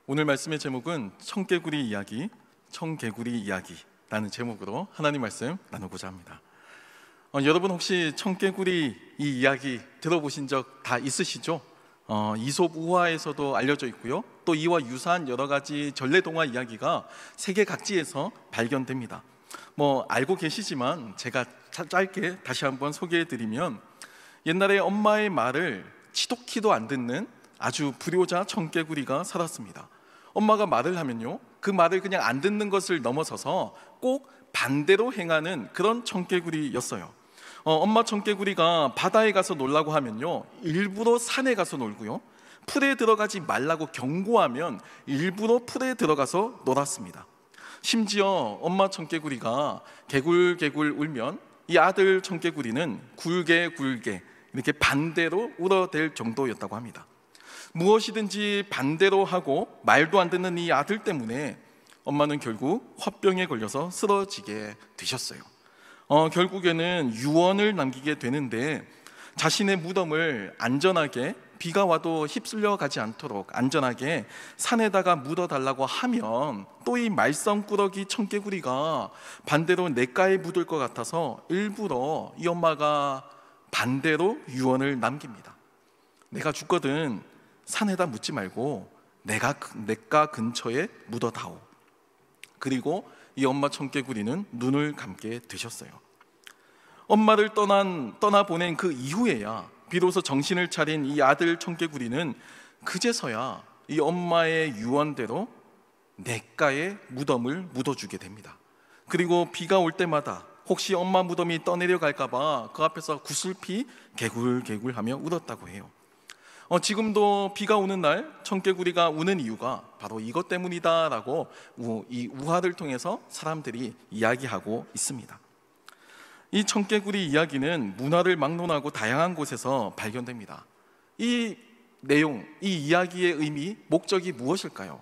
오늘 말씀의 제목은 청개구리 이야기, 청개구리 이야기라는 제목으로 하나님 말씀 나누고자 합니다. 여러분 혹시 청개구리 이 이야기 들어보신 적 다 있으시죠? 이솝 우화에서도 알려져 있고요. 또 이와 유사한 여러 가지 전래동화 이야기가 세계 각지에서 발견됩니다. 알고 계시지만 제가 짧게 다시 한번 소개해드리면, 옛날에 엄마의 말을 치도키도 안 듣는 아주 불효자 청개구리가 살았습니다. 엄마가 말을 하면요, 그 말을 그냥 안 듣는 것을 넘어서서 꼭 반대로 행하는 그런 청개구리였어요. 엄마 청개구리가 바다에 가서 놀라고 하면요, 일부러 산에 가서 놀고요, 풀에 들어가지 말라고 경고하면 일부러 풀에 들어가서 놀았습니다. 심지어 엄마 청개구리가 개굴개굴 울면 이 아들 청개구리는 굴게 이렇게 반대로 울어댈 정도였다고 합니다. 무엇이든지 반대로 하고 말도 안 듣는 이 아들 때문에 엄마는 결국 화병에 걸려서 쓰러지게 되셨어요. 결국에는 유언을 남기게 되는데, 자신의 무덤을 안전하게, 비가 와도 휩쓸려 가지 않도록 안전하게 산에다가 묻어달라고 하면 또 이 말썽꾸러기 청개구리가 반대로 냇가에 묻을 것 같아서 일부러 이 엄마가 반대로 유언을 남깁니다. 내가 죽거든 산에다 묻지 말고 냇가 근처에 묻어다오. 그리고 이 엄마 청개구리는 눈을 감게 되셨어요. 엄마를 떠나보낸 그 이후에야 비로소 정신을 차린 이 아들 청개구리는 그제서야 이 엄마의 유언대로 냇가에 무덤을 묻어주게 됩니다. 그리고 비가 올 때마다 혹시 엄마 무덤이 떠내려갈까봐 그 앞에서 구슬피 개굴개굴하며 울었다고 해요. 지금도 비가 오는 날 청개구리가 우는 이유가 바로 이것 때문이다라고 이 우화를 통해서 사람들이 이야기하고 있습니다. 이 청개구리 이야기는 문화를 막론하고 다양한 곳에서 발견됩니다. 이 내용, 이 이야기의 의미, 목적이 무엇일까요?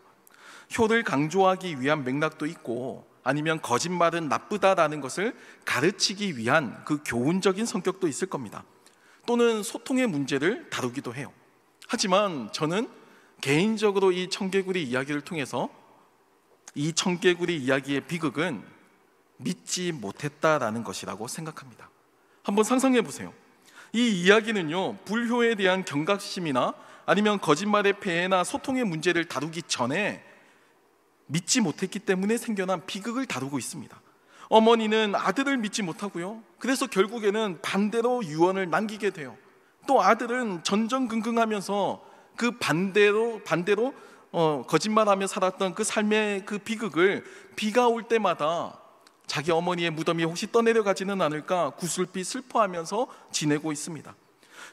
효를 강조하기 위한 맥락도 있고, 아니면 거짓말은 나쁘다라는 것을 가르치기 위한 그 교훈적인 성격도 있을 겁니다. 또는 소통의 문제를 다루기도 해요. 하지만 저는 개인적으로 이 청개구리 이야기를 통해서 이 청개구리 이야기의 비극은 믿지 못했다라는 것이라고 생각합니다. 한번 상상해 보세요. 이 이야기는요, 불효에 대한 경각심이나 아니면 거짓말의 폐해나 소통의 문제를 다루기 전에 믿지 못했기 때문에 생겨난 비극을 다루고 있습니다. 어머니는 아들을 믿지 못하고요, 그래서 결국에는 반대로 유언을 남기게 돼요. 또 아들은 전전긍긍하면서 그 반대로 거짓말하며 살았던 그 삶의 그 비극을 비가 올 때마다 자기 어머니의 무덤이 혹시 떠내려가지는 않을까 구슬피 슬퍼하면서 지내고 있습니다.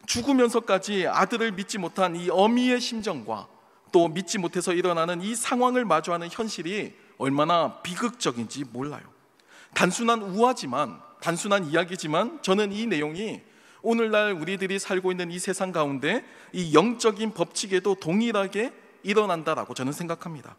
죽으면서까지 아들을 믿지 못한 이 어미의 심정과 또 믿지 못해서 일어나는 이 상황을 마주하는 현실이 얼마나 비극적인지 몰라요. 단순한 우화지만, 단순한 이야기지만 저는 이 내용이 오늘날 우리들이 살고 있는 이 세상 가운데 이 영적인 법칙에도 동일하게 일어난다라고 저는 생각합니다.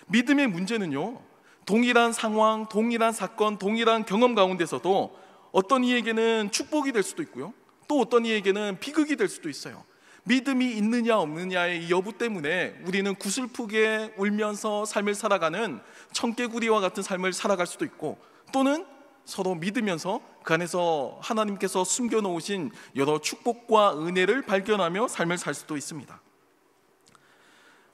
믿음의 문제는요, 동일한 상황, 동일한 사건, 동일한 경험 가운데서도 어떤 이에게는 축복이 될 수도 있고요, 또 어떤 이에게는 비극이 될 수도 있어요. 믿음이 있느냐 없느냐의 이 여부 때문에 우리는 구슬프게 울면서 삶을 살아가는 청개구리와 같은 삶을 살아갈 수도 있고, 또는 서로 믿으면서 그 안에서 하나님께서 숨겨놓으신 여러 축복과 은혜를 발견하며 삶을 살 수도 있습니다.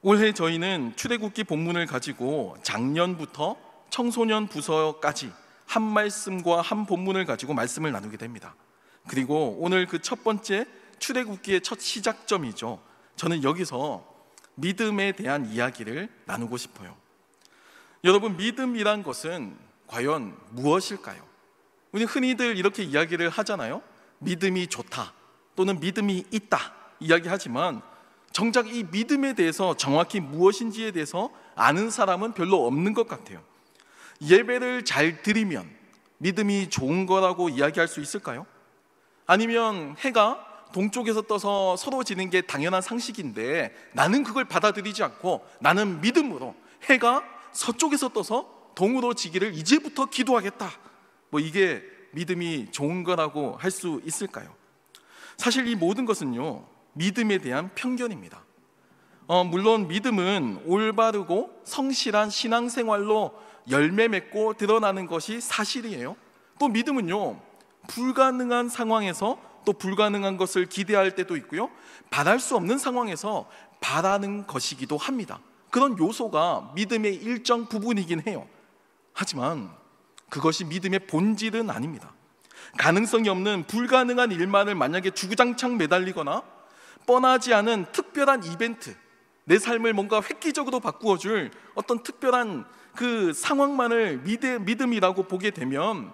올해 저희는 출애굽기 본문을 가지고 작년부터 청소년 부서까지 한 말씀과 한 본문을 가지고 말씀을 나누게 됩니다. 그리고 오늘 그 첫 번째 출애굽기의 첫 시작점이죠. 저는 여기서 믿음에 대한 이야기를 나누고 싶어요. 여러분, 믿음이란 것은 과연 무엇일까요? 우리 흔히들 이렇게 이야기를 하잖아요. 믿음이 좋다 또는 믿음이 있다 이야기하지만 정작 이 믿음에 대해서 정확히 무엇인지에 대해서 아는 사람은 별로 없는 것 같아요. 예배를 잘 드리면 믿음이 좋은 거라고 이야기할 수 있을까요? 아니면 해가 동쪽에서 떠서 서로 지는 게 당연한 상식인데 나는 그걸 받아들이지 않고 나는 믿음으로 해가 서쪽에서 떠서 동으로 지기를 이제부터 기도하겠다, 이게 믿음이 좋은 거라고 할 수 있을까요? 사실 이 모든 것은요, 믿음에 대한 편견입니다. 물론 믿음은 올바르고 성실한 신앙생활로 열매 맺고 드러나는 것이 사실이에요. 또 믿음은요, 불가능한 상황에서 또 불가능한 것을 기대할 때도 있고요, 바랄 수 없는 상황에서 바라는 것이기도 합니다. 그런 요소가 믿음의 일정 부분이긴 해요. 하지만 그것이 믿음의 본질은 아닙니다. 가능성이 없는 불가능한 일만을 만약에 주구장창 매달리거나 뻔하지 않은 특별한 이벤트, 내 삶을 뭔가 획기적으로 바꾸어줄 어떤 특별한 그 상황만을 믿음이라고 보게 되면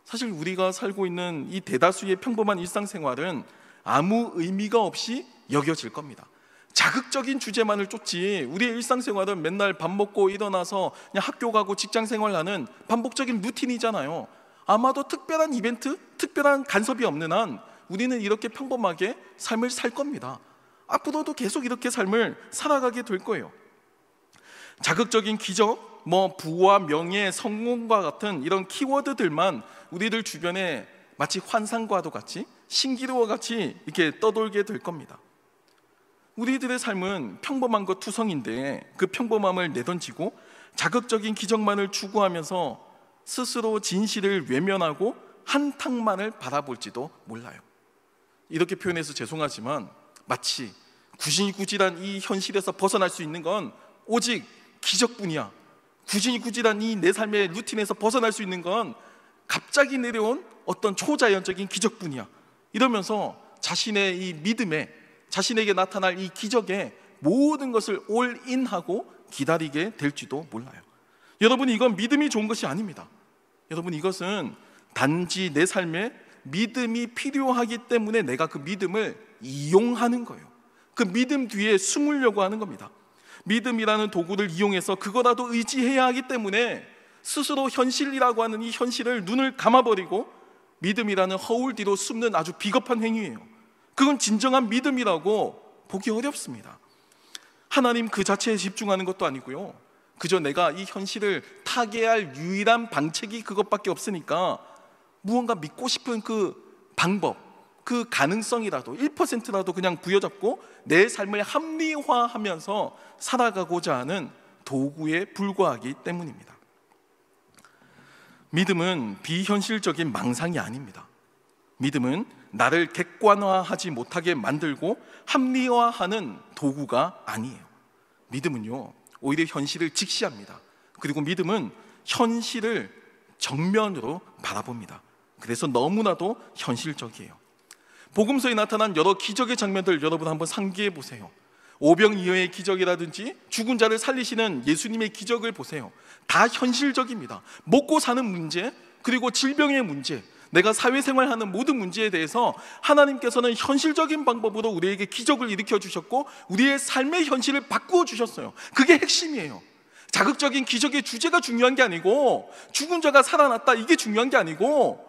사실 우리가 살고 있는 이 대다수의 평범한 일상생활은 아무 의미가 없이 여겨질 겁니다. 자극적인 주제만을 쫓지 우리의 일상생활은 맨날 밥 먹고 일어나서 그냥 학교 가고 직장생활하는 반복적인 루틴이잖아요. 아마도 특별한 이벤트, 특별한 간섭이 없는 한 우리는 이렇게 평범하게 삶을 살 겁니다. 앞으로도 계속 이렇게 삶을 살아가게 될 거예요. 자극적인 기적, 부와 명예, 성공과 같은 이런 키워드들만 우리들 주변에 마치 환상과도 같이 신기루와 같이 이렇게 떠돌게 될 겁니다. 우리들의 삶은 평범한 것 투성인데 그 평범함을 내던지고 자극적인 기적만을 추구하면서 스스로 진실을 외면하고 한탕만을 바라볼지도 몰라요. 이렇게 표현해서 죄송하지만 마치 구질구질한 이 현실에서 벗어날 수 있는 건 오직 기적뿐이야. 구질구질한 이 내 삶의 루틴에서 벗어날 수 있는 건 갑자기 내려온 어떤 초자연적인 기적뿐이야. 이러면서 자신의 이 믿음에, 자신에게 나타날 이 기적에 모든 것을 올인하고 기다리게 될지도 몰라요. 여러분, 이건 믿음이 좋은 것이 아닙니다. 여러분, 이것은 단지 내 삶에 믿음이 필요하기 때문에 내가 그 믿음을 이용하는 거예요. 그 믿음 뒤에 숨으려고 하는 겁니다. 믿음이라는 도구를 이용해서 그거라도 의지해야 하기 때문에 스스로 현실이라고 하는 이 현실을 눈을 감아버리고 믿음이라는 허울 뒤로 숨는 아주 비겁한 행위예요. 그건 진정한 믿음이라고 보기 어렵습니다. 하나님 그 자체에 집중하는 것도 아니고요, 그저 내가 이 현실을 타개할 유일한 방책이 그것밖에 없으니까 무언가 믿고 싶은 그 방법, 그 가능성이라도 1%라도 그냥 부여잡고 내 삶을 합리화하면서 살아가고자 하는 도구에 불과하기 때문입니다. 믿음은 비현실적인 망상이 아닙니다. 믿음은 나를 객관화하지 못하게 만들고 합리화하는 도구가 아니에요. 믿음은요, 오히려 현실을 직시합니다. 그리고 믿음은 현실을 정면으로 바라봅니다. 그래서 너무나도 현실적이에요. 복음서에 나타난 여러 기적의 장면들 여러분 한번 상기해 보세요. 오병이어의 기적이라든지 죽은 자를 살리시는 예수님의 기적을 보세요. 다 현실적입니다. 먹고 사는 문제, 그리고 질병의 문제, 내가 사회생활하는 모든 문제에 대해서 하나님께서는 현실적인 방법으로 우리에게 기적을 일으켜 주셨고 우리의 삶의 현실을 바꾸어 주셨어요. 그게 핵심이에요. 자극적인 기적의 주제가 중요한 게 아니고, 죽은 자가 살아났다 이게 중요한 게 아니고,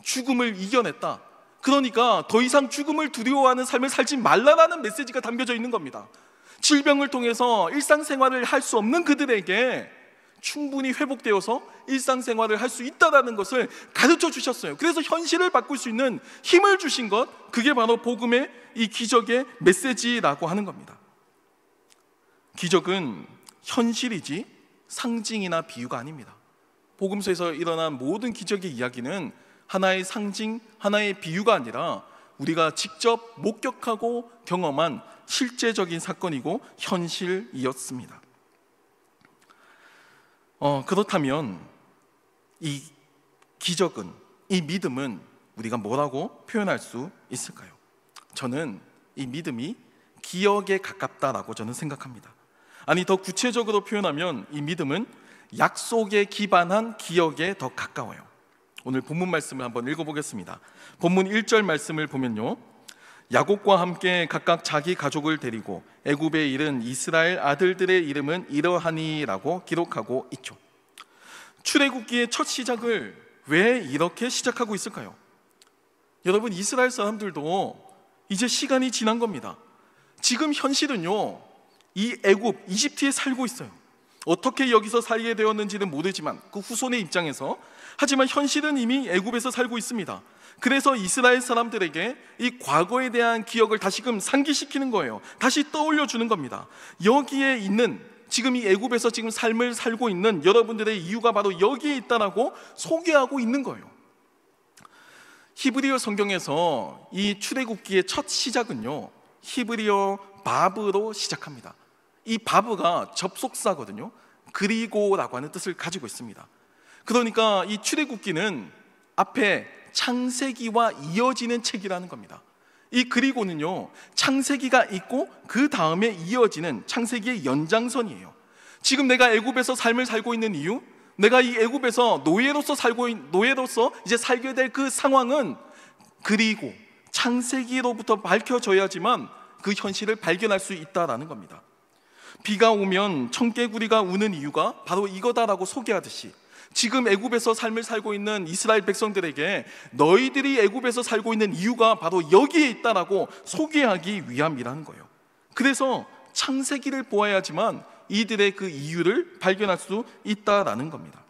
죽음을 이겨냈다, 그러니까 더 이상 죽음을 두려워하는 삶을 살지 말라라는 메시지가 담겨져 있는 겁니다. 질병을 통해서 일상생활을 할 수 없는 그들에게 충분히 회복되어서 일상생활을 할 수 있다는 것을 가르쳐 주셨어요. 그래서 현실을 바꿀 수 있는 힘을 주신 것, 그게 바로 복음의 이 기적의 메시지라고 하는 겁니다. 기적은 현실이지 상징이나 비유가 아닙니다. 복음서에서 일어난 모든 기적의 이야기는 하나의 상징, 하나의 비유가 아니라 우리가 직접 목격하고 경험한 실제적인 사건이고 현실이었습니다. 그렇다면 이 기적은, 이 믿음은 우리가 뭐라고 표현할 수 있을까요? 저는 이 믿음이 기억에 가깝다라고 저는 생각합니다. 아니, 더 구체적으로 표현하면 이 믿음은 약속에 기반한 기억에 더 가까워요. 오늘 본문 말씀을 한번 읽어보겠습니다. 본문 1절 말씀을 보면요, 야곱과 함께 각각 자기 가족을 데리고 애굽에 이른 이스라엘 아들들의 이름은 이러하니라고 기록하고 있죠. 출애굽기의 첫 시작을 왜 이렇게 시작하고 있을까요? 여러분, 이스라엘 사람들도 이제 시간이 지난 겁니다. 지금 현실은요, 이 애굽, 이집트에 살고 있어요. 어떻게 여기서 살게 되었는지는 모르지만 그 후손의 입장에서, 하지만 현실은 이미 애굽에서 살고 있습니다. 그래서 이스라엘 사람들에게 이 과거에 대한 기억을 다시금 상기시키는 거예요. 다시 떠올려 주는 겁니다. 여기에 있는, 지금 이 애굽에서 지금 삶을 살고 있는 여러분들의 이유가 바로 여기에 있다라고 소개하고 있는 거예요. 히브리어 성경에서 이 출애굽기의 첫 시작은요, 히브리어 바브로 시작합니다. 이 바브가 접속사거든요. 그리고라고 하는 뜻을 가지고 있습니다. 그러니까 이 출애굽기는 앞에 창세기와 이어지는 책이라는 겁니다. 이 그리고는요, 창세기가 있고 그 다음에 이어지는 창세기의 연장선이에요. 지금 내가 애굽에서 삶을 살고 있는 이유, 내가 이 애굽에서 노예로서 이제 살게 될 그 상황은 그리고 창세기로부터 밝혀져야지만 그 현실을 발견할 수 있다라는 겁니다. 비가 오면 청개구리가 우는 이유가 바로 이거다라고 소개하듯이, 지금 애굽에서 삶을 살고 있는 이스라엘 백성들에게 너희들이 애굽에서 살고 있는 이유가 바로 여기에 있다라고 소개하기 위함이라는 거예요. 그래서 창세기를 보아야지만 이들의 그 이유를 발견할 수 있다라는 겁니다.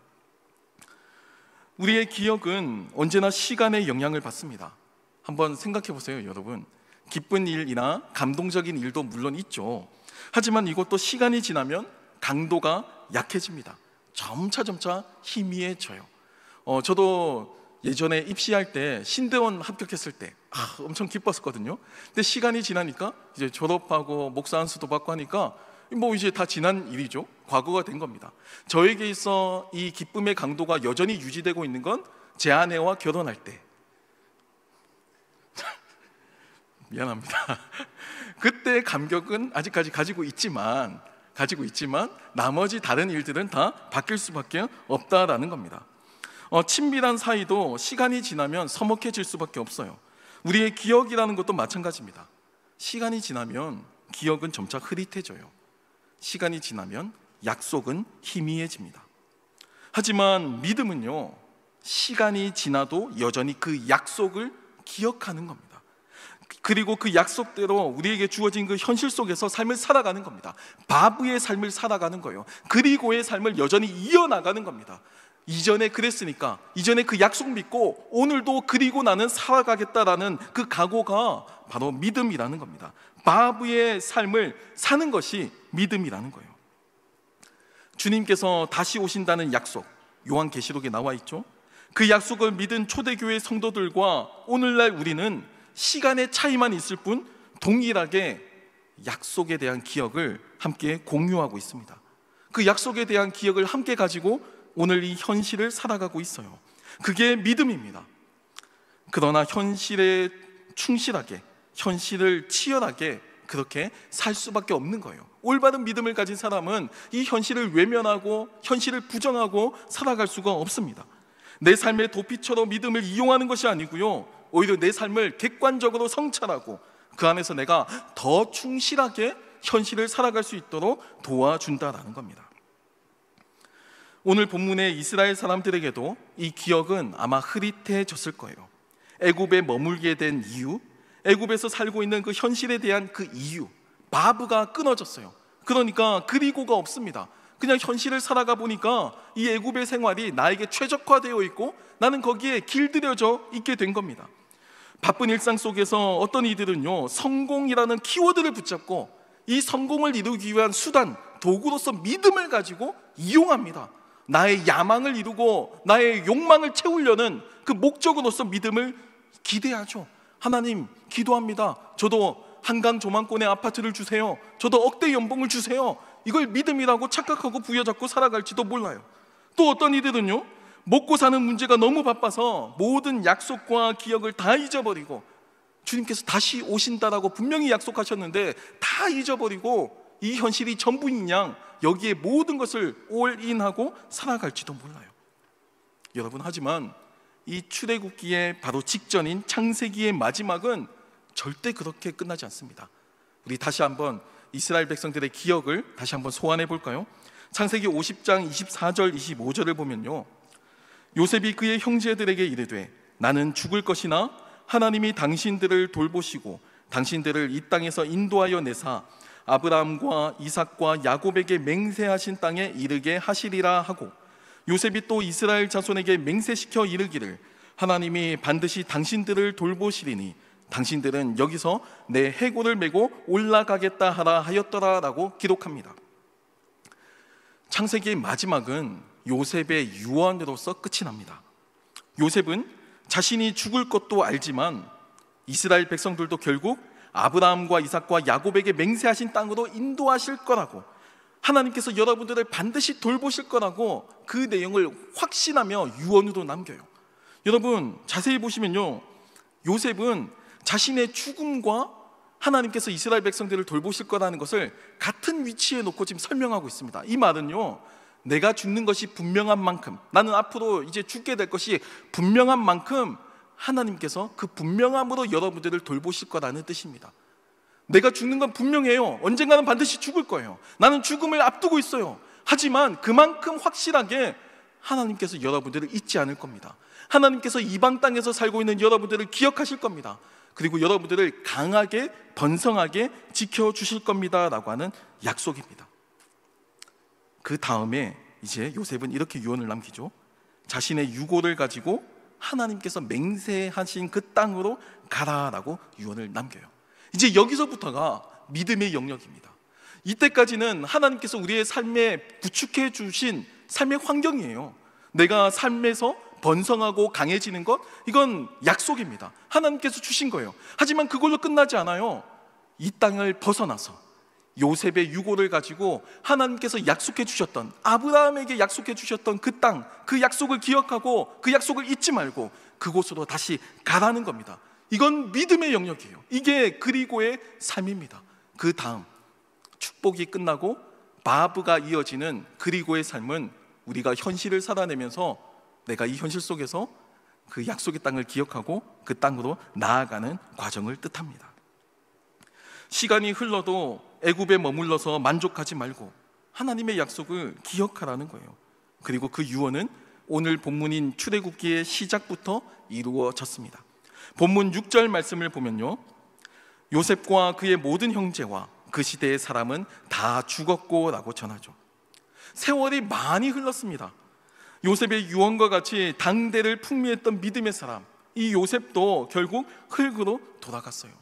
우리의 기억은 언제나 시간의 영향을 받습니다. 한번 생각해 보세요, 여러분. 기쁜 일이나 감동적인 일도 물론 있죠. 하지만 이것도 시간이 지나면 강도가 약해집니다. 점차 희미해져요. 저도 예전에 입시할 때 신대원 합격했을 때 엄청 기뻤었거든요. 근데 시간이 지나니까 이제 졸업하고 목사 안수도 받고 하니까 뭐 이제 다 지난 일이죠. 과거가 된 겁니다. 저에게 있어 이 기쁨의 강도가 여전히 유지되고 있는 건 제 아내와 결혼할 때. 미안합니다. 그때의 감격은 아직까지 가지고 있지만 나머지 다른 일들은 다 바뀔 수밖에 없다라는 겁니다. 친밀한 사이도 시간이 지나면 서먹해질 수밖에 없어요. 우리의 기억이라는 것도 마찬가지입니다. 시간이 지나면 기억은 점차 흐릿해져요. 시간이 지나면 약속은 희미해집니다. 하지만 믿음은요, 시간이 지나도 여전히 그 약속을 기억하는 겁니다. 그리고 그 약속대로 우리에게 주어진 그 현실 속에서 삶을 살아가는 겁니다. 바브의 삶을 살아가는 거예요. 그리고의 삶을 여전히 이어나가는 겁니다. 이전에 그랬으니까, 이전에 그 약속 믿고 오늘도 그리고 나는 살아가겠다라는 그 각오가 바로 믿음이라는 겁니다. 바브의 삶을 사는 것이 믿음이라는 거예요. 주님께서 다시 오신다는 약속, 요한계시록에 나와 있죠. 그 약속을 믿은 초대교회 성도들과 오늘날 우리는 시간의 차이만 있을 뿐 동일하게 약속에 대한 기억을 함께 공유하고 있습니다. 그 약속에 대한 기억을 함께 가지고 오늘 이 현실을 살아가고 있어요. 그게 믿음입니다. 그러나 현실에 충실하게, 현실을 치열하게 그렇게 살 수밖에 없는 거예요. 올바른 믿음을 가진 사람은 이 현실을 외면하고 현실을 부정하고 살아갈 수가 없습니다. 내 삶의 도피처럼 믿음을 이용하는 것이 아니고요, 오히려 내 삶을 객관적으로 성찰하고 그 안에서 내가 더 충실하게 현실을 살아갈 수 있도록 도와준다라는 겁니다. 오늘 본문의 이스라엘 사람들에게도 이 기억은 아마 흐릿해졌을 거예요. 애굽에 머물게 된 이유, 애굽에서 살고 있는 그 현실에 대한 그 이유, 바브가 끊어졌어요. 그러니까 그리고가 없습니다. 그냥 현실을 살아가 보니까 이 애굽의 생활이 나에게 최적화되어 있고 나는 거기에 길들여져 있게 된 겁니다. 바쁜 일상 속에서 어떤 이들은요, 성공이라는 키워드를 붙잡고 이 성공을 이루기 위한 수단, 도구로서 믿음을 가지고 이용합니다. 나의 야망을 이루고 나의 욕망을 채우려는 그 목적으로서 믿음을 기대하죠. 하나님, 기도합니다. 저도 한강 조망권의 아파트를 주세요. 저도 억대 연봉을 주세요. 이걸 믿음이라고 착각하고 부여잡고 살아갈지도 몰라요. 또 어떤 이들은요, 먹고 사는 문제가 너무 바빠서 모든 약속과 기억을 다 잊어버리고, 주님께서 다시 오신다라고 분명히 약속하셨는데 다 잊어버리고 이 현실이 전부인 양 여기에 모든 것을 올인하고 살아갈지도 몰라요. 여러분, 하지만 이 출애굽기의 바로 직전인 창세기의 마지막은 절대 그렇게 끝나지 않습니다. 우리 다시 한번 이스라엘 백성들의 기억을 다시 한번 소환해 볼까요? 창세기 50장 24절 25절을 보면요, 요셉이 그의 형제들에게 이르되 나는 죽을 것이나 하나님이 당신들을 돌보시고 당신들을 이 땅에서 인도하여 내사 아브라함과 이삭과 야곱에게 맹세하신 땅에 이르게 하시리라 하고, 요셉이 또 이스라엘 자손에게 맹세시켜 이르기를 하나님이 반드시 당신들을 돌보시리니 당신들은 여기서 내 해골을 메고 올라가겠다 하라 하였더라 라고 기록합니다. 창세기의 마지막은 요셉의 유언으로서 끝이 납니다. 요셉은 자신이 죽을 것도 알지만 이스라엘 백성들도 결국 아브라함과 이삭과 야곱에게 맹세하신 땅으로 인도하실 거라고, 하나님께서 여러분들을 반드시 돌보실 거라고 그 내용을 확신하며 유언으로 남겨요. 여러분 자세히 보시면요, 요셉은 자신의 죽음과 하나님께서 이스라엘 백성들을 돌보실 거라는 것을 같은 위치에 놓고 지금 설명하고 있습니다. 이 말은요, 내가 죽는 것이 분명한 만큼, 나는 앞으로 이제 죽게 될 것이 분명한 만큼 하나님께서 그 분명함으로 여러분들을 돌보실 거라는 뜻입니다. 내가 죽는 건 분명해요. 언젠가는 반드시 죽을 거예요. 나는 죽음을 앞두고 있어요. 하지만 그만큼 확실하게 하나님께서 여러분들을 잊지 않을 겁니다. 하나님께서 이방 땅에서 살고 있는 여러분들을 기억하실 겁니다. 그리고 여러분들을 강하게 번성하게 지켜주실 겁니다 라고 하는 약속입니다. 그 다음에 이제 요셉은 이렇게 유언을 남기죠. 자신의 유고를 가지고 하나님께서 맹세하신 그 땅으로 가라라고 유언을 남겨요. 이제 여기서부터가 믿음의 영역입니다. 이때까지는 하나님께서 우리의 삶에 구축해 주신 삶의 환경이에요. 내가 삶에서 번성하고 강해지는 것, 이건 약속입니다. 하나님께서 주신 거예요. 하지만 그걸로 끝나지 않아요. 이 땅을 벗어나서 요셉의 유고를 가지고 하나님께서 약속해 주셨던, 아브라함에게 약속해 주셨던 그 땅, 그 약속을 기억하고 그 약속을 잊지 말고 그곳으로 다시 가라는 겁니다. 이건 믿음의 영역이에요. 이게 그리고의 삶입니다. 그 다음 축복이 끝나고 바브가 이어지는 그리고의 삶은 우리가 현실을 살아내면서 내가 이 현실 속에서 그 약속의 땅을 기억하고 그 땅으로 나아가는 과정을 뜻합니다. 시간이 흘러도 애굽에 머물러서 만족하지 말고 하나님의 약속을 기억하라는 거예요. 그리고 그 유언은 오늘 본문인 출애굽기의 시작부터 이루어졌습니다. 본문 6절 말씀을 보면요, 요셉과 그의 모든 형제와 그 시대의 사람은 다 죽었고 라고 전하죠. 세월이 많이 흘렀습니다. 요셉의 유언과 같이 당대를 풍미했던 믿음의 사람, 이 요셉도 결국 흙으로 돌아갔어요.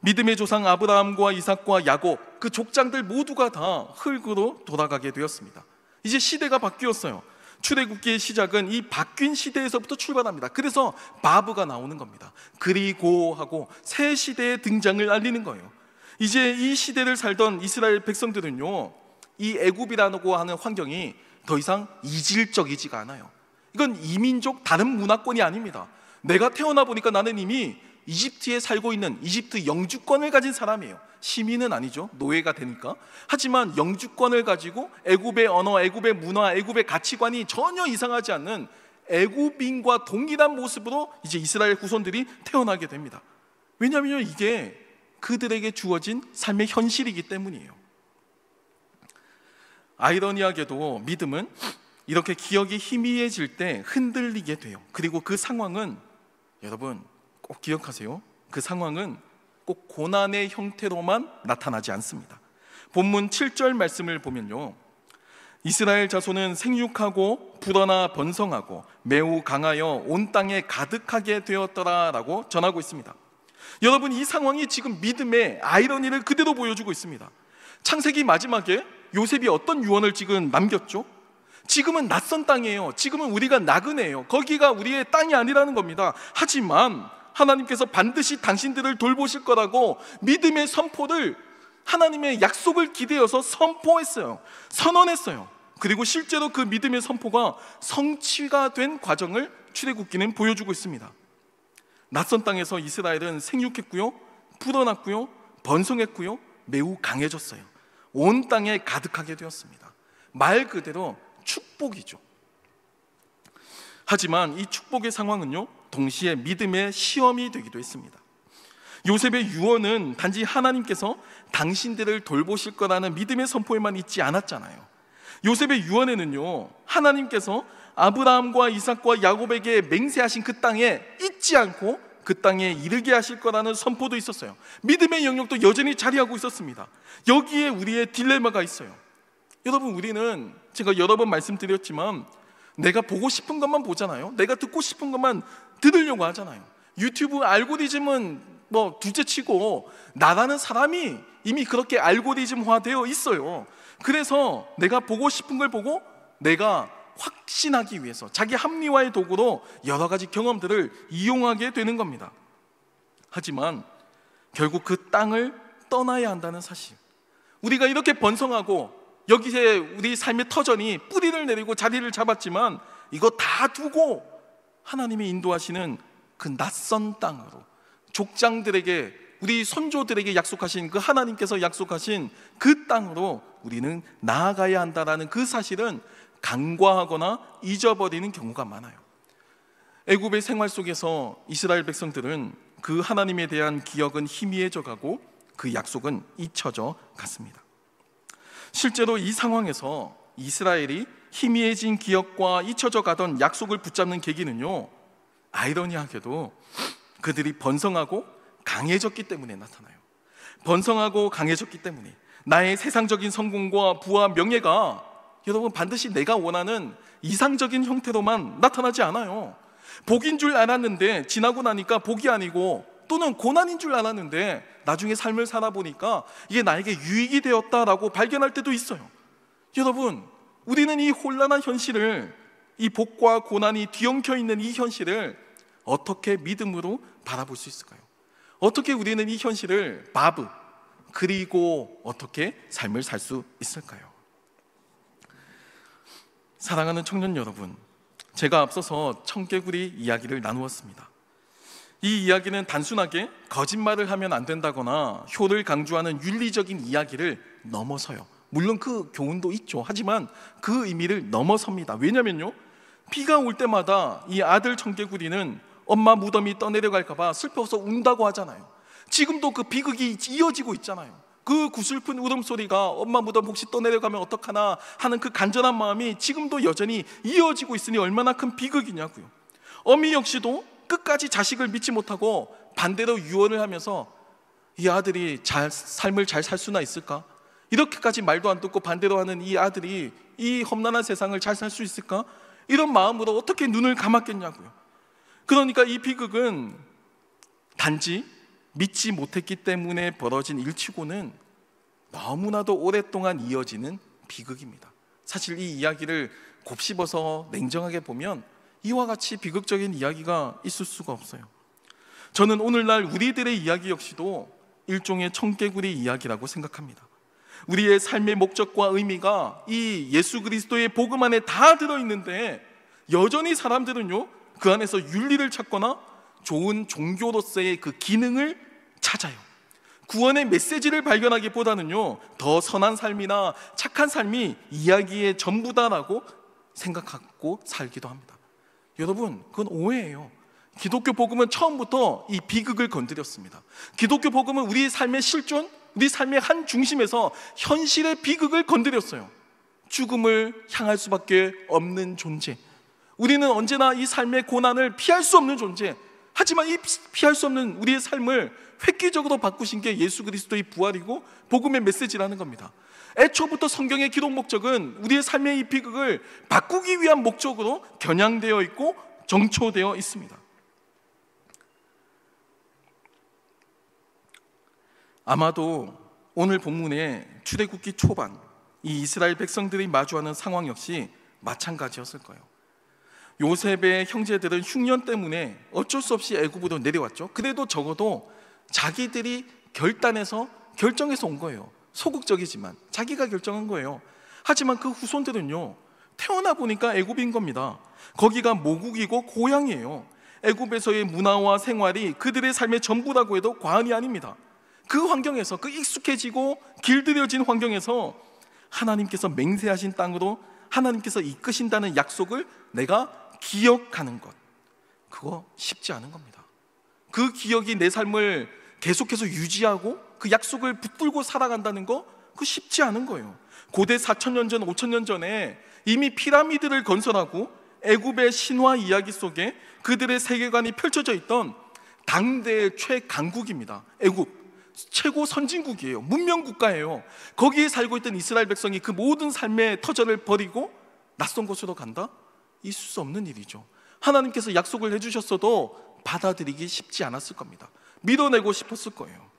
믿음의 조상 아브라함과 이삭과 야곱, 그 족장들 모두가 다 흙으로 돌아가게 되었습니다. 이제 시대가 바뀌었어요. 출애굽기의 시작은 이 바뀐 시대에서부터 출발합니다. 그래서 바브가 나오는 겁니다. 그리고 하고 새 시대의 등장을 알리는 거예요. 이제 이 시대를 살던 이스라엘 백성들은요, 이 애굽이라고 하는 환경이 더 이상 이질적이지가 않아요. 이건 이민족 다른 문화권이 아닙니다. 내가 태어나 보니까 나는 이미 이집트에 살고 있는 이집트 영주권을 가진 사람이에요. 시민은 아니죠. 노예가 되니까. 하지만 영주권을 가지고 애굽의 언어, 애굽의 문화, 애굽의 가치관이 전혀 이상하지 않는 애굽인과 동일한 모습으로 이제 이스라엘 후손들이 태어나게 됩니다. 왜냐하면 이게 그들에게 주어진 삶의 현실이기 때문이에요. 아이러니하게도 믿음은 이렇게 기억이 희미해질 때 흔들리게 돼요. 그리고 그 상황은, 여러분 꼭 기억하세요. 그 상황은 꼭 고난의 형태로만 나타나지 않습니다. 본문 7절 말씀을 보면요, 이스라엘 자손은 생육하고 불어나 번성하고 매우 강하여 온 땅에 가득하게 되었더라 라고 전하고 있습니다. 여러분, 이 상황이 지금 믿음의 아이러니를 그대로 보여주고 있습니다. 창세기 마지막에 요셉이 어떤 유언을 지금 남겼죠? 지금은 낯선 땅이에요. 지금은 우리가 나그네예요. 거기가 우리의 땅이 아니라는 겁니다. 하지만 하나님께서 반드시 당신들을 돌보실 거라고 믿음의 선포를, 하나님의 약속을 기대어서 선포했어요. 선언했어요. 그리고 실제로 그 믿음의 선포가 성취가 된 과정을 출애굽기는 보여주고 있습니다. 낯선 땅에서 이스라엘은 생육했고요, 불어났고요, 번성했고요, 매우 강해졌어요. 온 땅에 가득하게 되었습니다. 말 그대로 축복이죠. 하지만 이 축복의 상황은요, 동시에 믿음의 시험이 되기도 했습니다. 요셉의 유언은 단지 하나님께서 당신들을 돌보실 거라는 믿음의 선포에만 있지 않았잖아요. 요셉의 유언에는요, 하나님께서 아브라함과 이삭과 야곱에게 맹세하신 그 땅에 잊지 않고 그 땅에 이르게 하실 거라는 선포도 있었어요. 믿음의 영역도 여전히 자리하고 있었습니다. 여기에 우리의 딜레마가 있어요. 여러분, 우리는 제가 여러 번 말씀드렸지만 내가 보고 싶은 것만 보잖아요. 내가 듣고 싶은 것만 들으려고 하잖아요. 유튜브 알고리즘은 뭐 둘째치고 나라는 사람이 이미 그렇게 알고리즘화되어 있어요. 그래서 내가 보고 싶은 걸 보고 내가 확신하기 위해서 자기 합리화의 도구로 여러 가지 경험들을 이용하게 되는 겁니다. 하지만 결국 그 땅을 떠나야 한다는 사실, 우리가 이렇게 번성하고 여기에 우리 삶의 터전이 뿌리를 내리고 자리를 잡았지만 이거 다 두고 하나님이 인도하시는 그 낯선 땅으로, 족장들에게, 우리 선조들에게 약속하신 그 하나님께서 약속하신 그 땅으로 우리는 나아가야 한다는 그 사실은 간과하거나 잊어버리는 경우가 많아요. 애굽의 생활 속에서 이스라엘 백성들은 그 하나님에 대한 기억은 희미해져 가고 그 약속은 잊혀져 갔습니다. 실제로 이 상황에서 이스라엘이 희미해진 기억과 잊혀져 가던 약속을 붙잡는 계기는요, 아이러니하게도 그들이 번성하고 강해졌기 때문에 나타나요. 번성하고 강해졌기 때문에 나의 세상적인 성공과 부와 명예가 여러분 반드시 내가 원하는 이상적인 형태로만 나타나지 않아요. 복인 줄 알았는데 지나고 나니까 복이 아니고, 또는 고난인 줄 알았는데 나중에 삶을 살아보니까 이게 나에게 유익이 되었다라고 발견할 때도 있어요. 여러분, 우리는 이 혼란한 현실을, 이 복과 고난이 뒤엉켜 있는 이 현실을 어떻게 믿음으로 바라볼 수 있을까요? 어떻게 우리는 이 현실을 그리고 어떻게 삶을 살 수 있을까요? 사랑하는 청년 여러분, 제가 앞서서 청개구리 이야기를 나누었습니다. 이 이야기는 단순하게 거짓말을 하면 안 된다거나 효를 강조하는 윤리적인 이야기를 넘어서요. 물론 그 교훈도 있죠. 하지만 그 의미를 넘어섭니다. 왜냐면요, 비가 올 때마다 이 아들 청개구리는 엄마 무덤이 떠내려갈까 봐 슬퍼서 운다고 하잖아요. 지금도 그 비극이 이어지고 있잖아요. 그 구슬픈 울음소리가 엄마 무덤 혹시 떠내려가면 어떡하나 하는 그 간절한 마음이 지금도 여전히 이어지고 있으니 얼마나 큰 비극이냐고요. 어미 역시도 끝까지 자식을 믿지 못하고 반대로 유언을 하면서 이 아들이 삶을 잘 살 수나 있을까? 이렇게까지 말도 안 듣고 반대로 하는 이 아들이 이 험난한 세상을 잘 살 수 있을까? 이런 마음으로 어떻게 눈을 감았겠냐고요. 그러니까 이 비극은 단지 믿지 못했기 때문에 벌어진 일치고는 너무나도 오랫동안 이어지는 비극입니다. 사실 이 이야기를 곱씹어서 냉정하게 보면 이와 같이 비극적인 이야기가 있을 수가 없어요. 저는 오늘날 우리들의 이야기 역시도 일종의 청개구리 이야기라고 생각합니다. 우리의 삶의 목적과 의미가 이 예수 그리스도의 복음 안에 다 들어있는데 여전히 사람들은요, 그 안에서 윤리를 찾거나 좋은 종교로서의 그 기능을 찾아요. 구원의 메시지를 발견하기보다는요, 더 선한 삶이나 착한 삶이 이야기의 전부다라고 생각하고 살기도 합니다. 여러분, 그건 오해예요. 기독교 복음은 처음부터 이 비극을 건드렸습니다. 기독교 복음은 우리의 삶의 실존, 우리 삶의 한 중심에서 현실의 비극을 건드렸어요. 죽음을 향할 수밖에 없는 존재, 우리는 언제나 이 삶의 고난을 피할 수 없는 존재, 하지만 이 피할 수 없는 우리의 삶을 획기적으로 바꾸신 게 예수 그리스도의 부활이고 복음의 메시지라는 겁니다. 애초부터 성경의 기록 목적은 우리의 삶의 이 비극을 바꾸기 위한 목적으로 겨냥되어 있고 정초되어 있습니다. 아마도 오늘 본문의 출애굽기 초반 이 이스라엘 백성들이 마주하는 상황 역시 마찬가지였을 거예요. 요셉의 형제들은 흉년 때문에 어쩔 수 없이 애굽으로 내려왔죠. 그래도 적어도 자기들이 결정해서 온 거예요. 소극적이지만 자기가 결정한 거예요. 하지만 그 후손들은요, 태어나 보니까 애굽인 겁니다. 거기가 모국이고 고향이에요. 애굽에서의 문화와 생활이 그들의 삶의 전부라고 해도 과언이 아닙니다. 그 환경에서, 그 익숙해지고 길들여진 환경에서 하나님께서 맹세하신 땅으로 하나님께서 이끄신다는 약속을 내가 기억하는 것, 그거 쉽지 않은 겁니다. 그 기억이 내 삶을 계속해서 유지하고 그 약속을 붙들고 살아간다는 거, 그거 쉽지 않은 거예요. 고대 4,000년 전, 5,000년 전에 이미 피라미드를 건설하고 애굽의 신화 이야기 속에 그들의 세계관이 펼쳐져 있던 당대 최강국입니다. 애국 최고 선진국이에요. 문명 국가예요. 거기에 살고 있던 이스라엘 백성이 그 모든 삶의 터전을 버리고 낯선 곳으로 간다? 있을 수 없는 일이죠. 하나님께서 약속을 해주셨어도 받아들이기 쉽지 않았을 겁니다. 밀어내고 싶었을 거예요.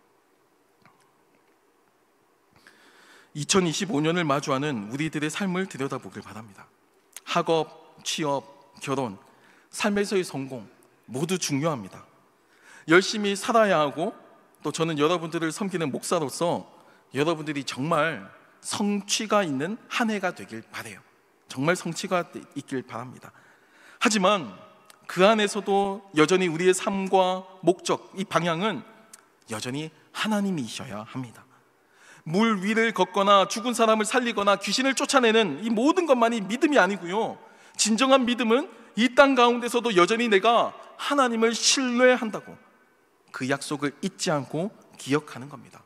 2025년을 마주하는 우리들의 삶을 들여다보길 바랍니다. 학업, 취업, 결혼, 삶에서의 성공 모두 중요합니다. 열심히 살아야 하고, 또 저는 여러분들을 섬기는 목사로서 여러분들이 정말 성취가 있는 한 해가 되길 바라요. 정말 성취가 있길 바랍니다. 하지만 그 안에서도 여전히 우리의 삶과 목적, 이 방향은 여전히 하나님이셔야 합니다. 물 위를 걷거나 죽은 사람을 살리거나 귀신을 쫓아내는 이 모든 것만이 믿음이 아니고요, 진정한 믿음은 이 땅 가운데서도 여전히 내가 하나님을 신뢰한다고 그 약속을 잊지 않고 기억하는 겁니다.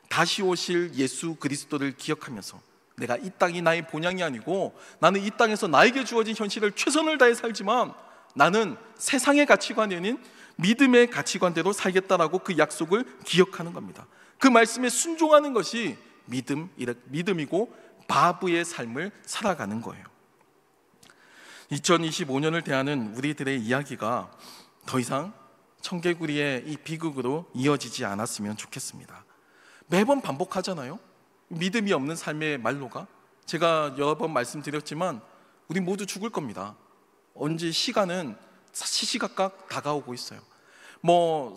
다시 오실 예수 그리스도를 기억하면서 내가 이 땅이 나의 본향이 아니고 나는 이 땅에서 나에게 주어진 현실을 최선을 다해 살지만 나는 세상의 가치관이 아닌 믿음의 가치관대로 살겠다라고 그 약속을 기억하는 겁니다. 그 말씀에 순종하는 것이 믿음이고 바브의 삶을 살아가는 거예요. 2025년을 대하는 우리들의 이야기가 더 이상 청개구리의 이 비극으로 이어지지 않았으면 좋겠습니다. 매번 반복하잖아요. 믿음이 없는 삶의 말로가. 제가 여러 번 말씀드렸지만 우리 모두 죽을 겁니다. 언제 시간은 시시각각 다가오고 있어요.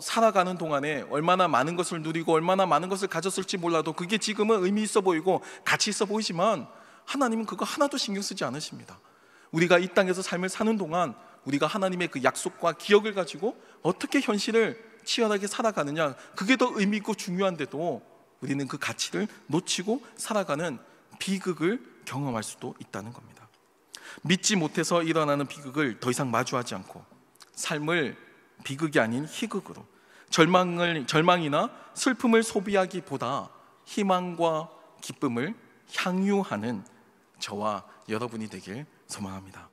살아가는 동안에 얼마나 많은 것을 누리고 얼마나 많은 것을 가졌을지 몰라도 그게 지금은 의미 있어 보이고 가치 있어 보이지만 하나님은 그거 하나도 신경 쓰지 않으십니다. 우리가 이 땅에서 삶을 사는 동안 우리가 하나님의 그 약속과 기억을 가지고 어떻게 현실을 치열하게 살아가느냐, 그게 더 의미 있고 중요한데도 우리는 그 가치를 놓치고 살아가는 비극을 경험할 수도 있다는 겁니다. 믿지 못해서 일어나는 비극을 더 이상 마주하지 않고 삶을 비극이 아닌 희극으로, 절망이나 슬픔을 소비하기보다 희망과 기쁨을 향유하는 저와 여러분이 되길 소망합니다.